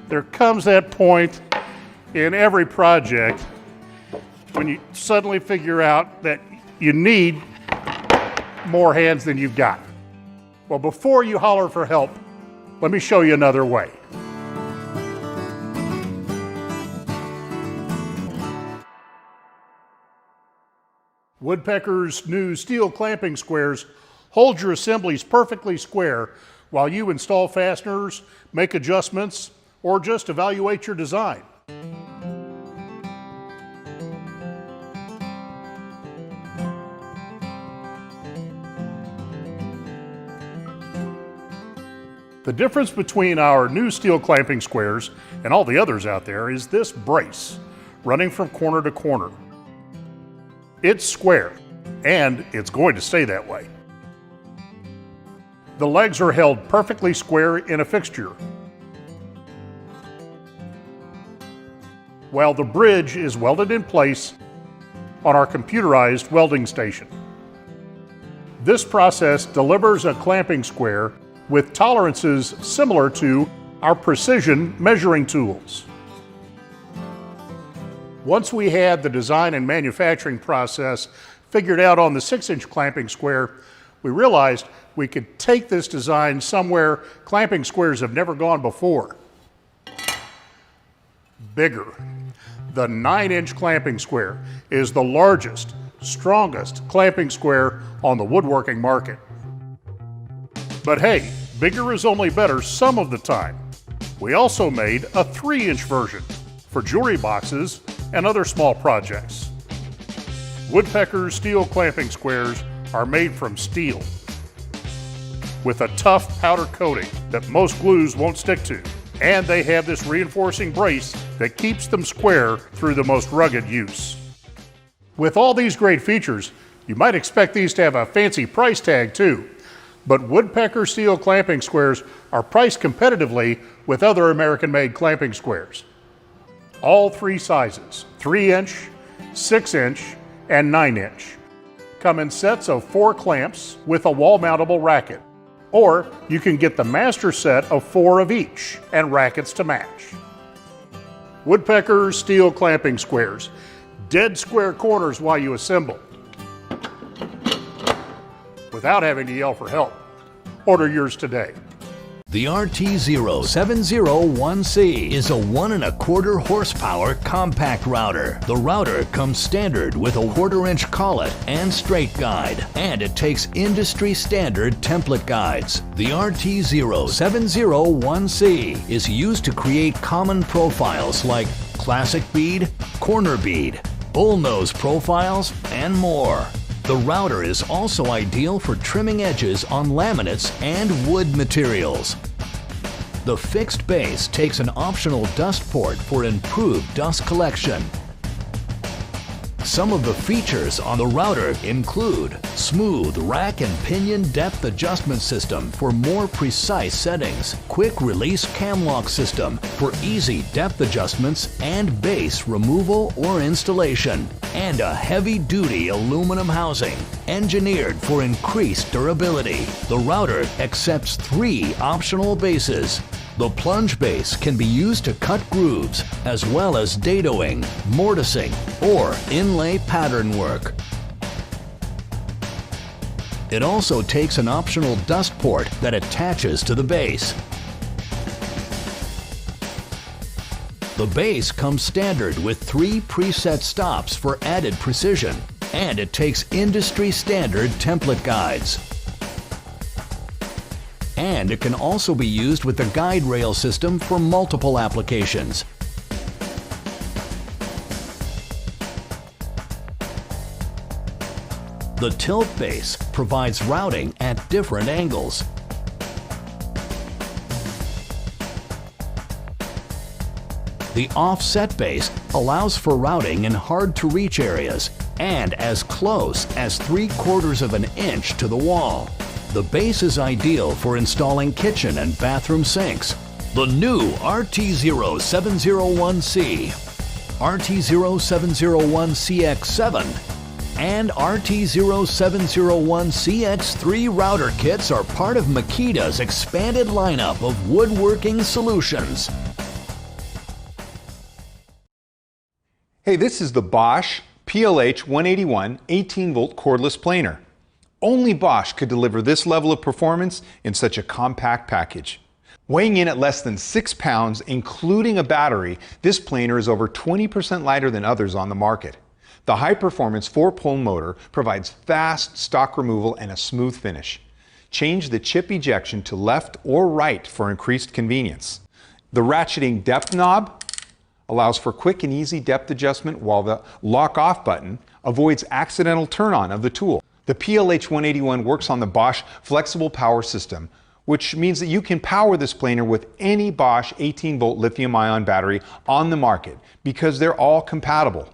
There comes that point in every project when you suddenly figure out that you need more hands than you've got. Well, before you holler for help, let me show you another way. Woodpecker's new steel clamping squares hold your assemblies perfectly square while you install fasteners, make adjustments, or just evaluate your design. The difference between our new steel clamping squares and all the others out there is this brace running from corner to corner. It's square, and it's going to stay that way. The legs are held perfectly square in a fixture, while the bridge is welded in place on our computerized welding station. This process delivers a clamping square with tolerances similar to our precision measuring tools. Once we had the design and manufacturing process figured out on the 6-inch clamping square, we realized we could take this design somewhere clamping squares have never gone before. Bigger. The 9-inch clamping square is the largest, strongest clamping square on the woodworking market. But hey, bigger is only better some of the time. We also made a 3-inch version for jewelry boxes and other small projects. Woodpecker's steel clamping squares are made from steel with a tough powder coating that most glues won't stick to, and they have this reinforcing brace that keeps them square through the most rugged use. With all these great features, you might expect these to have a fancy price tag too, but Woodpecker steel clamping squares are priced competitively with other American-made clamping squares. All 3 sizes, 3-inch, 6-inch, and 9-inch, come in sets of 4 clamps with a wall-mountable racket. Or you can get the master set of 4 of each and rackets to match. Woodpecker steel clamping squares, dead square corners while you assemble, without having to yell for help. Order yours today. The RT0701C is a 1 1/4 horsepower compact router. The router comes standard with a 1/4-inch collet and straight guide, and it takes industry standard template guides. The RT0701C is used to create common profiles like classic bead, corner bead, bullnose profiles, and more. The router is also ideal for trimming edges on laminates and wood materials. The fixed base takes an optional dust port for improved dust collection. Some of the features on the router include smooth rack and pinion depth adjustment system for more precise settings, quick release cam lock system for easy depth adjustments and base removal or installation, and a heavy-duty aluminum housing engineered for increased durability. The router accepts 3 optional bases. The plunge base can be used to cut grooves, as well as dadoing, mortising, or inlay pattern work. It also takes an optional dust port that attaches to the base. The base comes standard with 3 preset stops for added precision, and it takes industry standard template guides. And it can also be used with the guide rail system for multiple applications. The tilt base provides routing at different angles. The offset base allows for routing in hard-to-reach areas and as close as 3/4 of an inch to the wall. The base is ideal for installing kitchen and bathroom sinks. The new RT0701C, RT0701CX7, and RT0701CX3 router kits are part of Makita's expanded lineup of woodworking solutions. Hey, this is the Bosch PLH 181 18-volt cordless planer. Only Bosch could deliver this level of performance in such a compact package. Weighing in at less than 6 pounds, including a battery, this planer is over 20% lighter than others on the market. The high-performance 4-pole motor provides fast stock removal and a smooth finish. Change the chip ejection to left or right for increased convenience. The ratcheting depth knob allows for quick and easy depth adjustment, while the lock-off button avoids accidental turn-on of the tool. The PLH 181 works on the Bosch flexible power system, which means that you can power this planer with any Bosch 18-volt lithium-ion battery on the market because they're all compatible.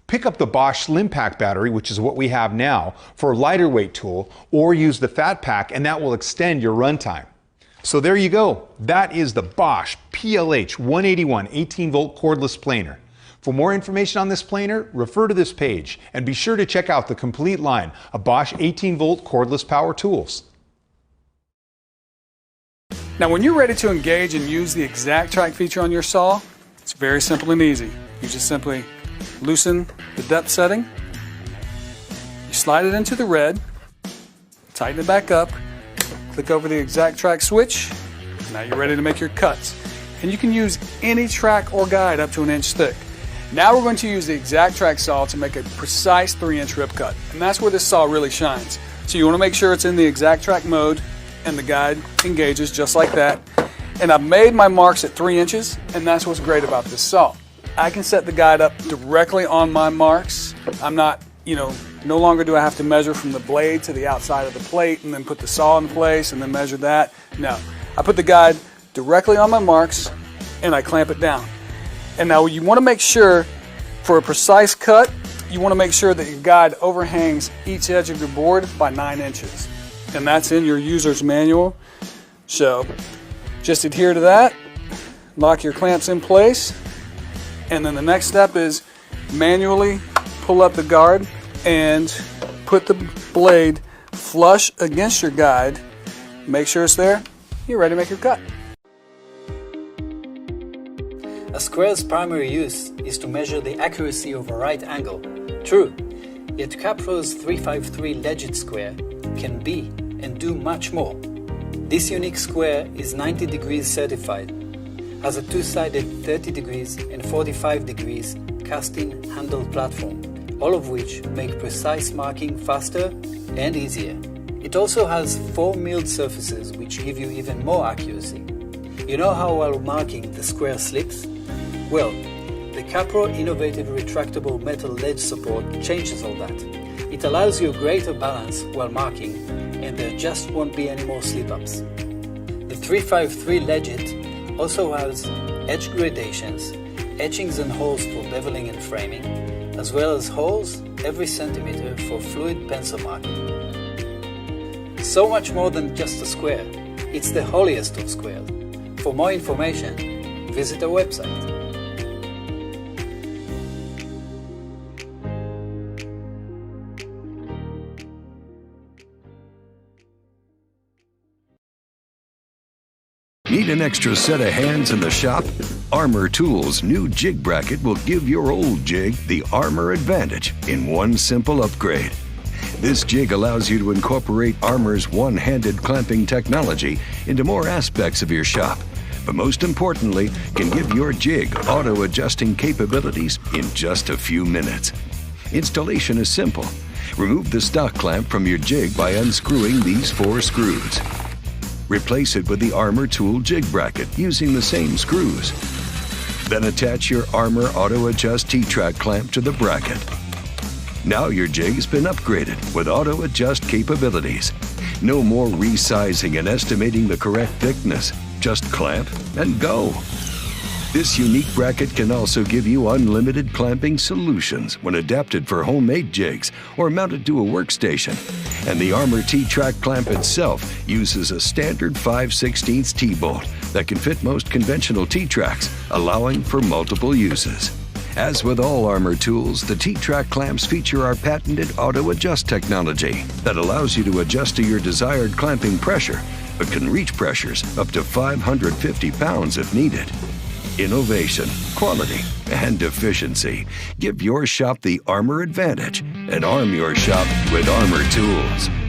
Pick up the Bosch Slim Pack battery, which is what we have now, for a lighter weight tool, or use the Fat Pack, and that will extend your runtime. So there you go. That is the Bosch PLH 181 18-volt cordless planer. For more information on this planer, refer to this page, and be sure to check out the complete line of Bosch 18-volt cordless power tools. Now when you're ready to engage and use the Exactrack feature on your saw, it's very simple and easy. You just simply loosen the depth setting, you slide it into the red, tighten it back up, click over the Exactrack switch, now you're ready to make your cuts. And you can use any track or guide up to 1 inch thick. Now we're going to use the Exactrack saw to make a precise 3-inch rip cut. And that's where this saw really shines. So you want to make sure it's in the Exactrack mode and the guide engages just like that. And I've made my marks at 3 inches, and that's what's great about this saw. I can set the guide up directly on my marks. I'm not, no longer do I have to measure from the blade to the outside of the plate and then put the saw in place and then measure that. No, I put the guide directly on my marks and I clamp it down. And now you want to make sure, for a precise cut, you want to make sure that your guide overhangs each edge of your board by 9 inches. And that's in your user's manual. So just adhere to that, lock your clamps in place, and then the next step is manually pull up the guard and put the blade flush against your guide. Make sure it's there. You're ready to make your cut. A square's primary use is to measure the accuracy of a right angle. True, yet KAPRO's 353 Legit square can be and do much more. This unique square is 90 degrees certified, has a two-sided 30 degrees and 45 degrees casting handle platform, all of which make precise marking faster and easier. It also has 4 milled surfaces which give you even more accuracy. You know how while marking the square slips? Well, the KAPRO innovative retractable metal ledge support changes all that. It allows you greater balance while marking, and there just won't be any more slip-ups. The 353 Legit also has edge gradations, etchings and holes for beveling and framing, as well as holes every centimeter for fluid pencil marking. So much more than just a square. It's the holiest of squares. For more information, visit our website. Need an extra set of hands in the shop? Armor Tools' new jig bracket will give your old jig the Armor advantage in one simple upgrade. This jig allows you to incorporate Armor's one-handed clamping technology into more aspects of your shop, but most importantly, can give your jig auto-adjusting capabilities in just a few minutes. Installation is simple. Remove the stock clamp from your jig by unscrewing these 4 screws. Replace it with the Armor Tool jig bracket using the same screws. Then attach your Armor Auto Adjust T-Track clamp to the bracket. Now your jig has been upgraded with auto adjust capabilities. No more resizing and estimating the correct thickness. Just clamp and go. This unique bracket can also give you unlimited clamping solutions when adapted for homemade jigs or mounted to a workstation. And the Armor T-Track clamp itself uses a standard 5/16 T-bolt that can fit most conventional T-Tracks, allowing for multiple uses. As with all Armor tools, the T-Track clamps feature our patented auto-adjust technology that allows you to adjust to your desired clamping pressure, but can reach pressures up to 550 pounds if needed. Innovation, quality, and efficiency. Give your shop the Armor advantage and arm your shop with Armor tools.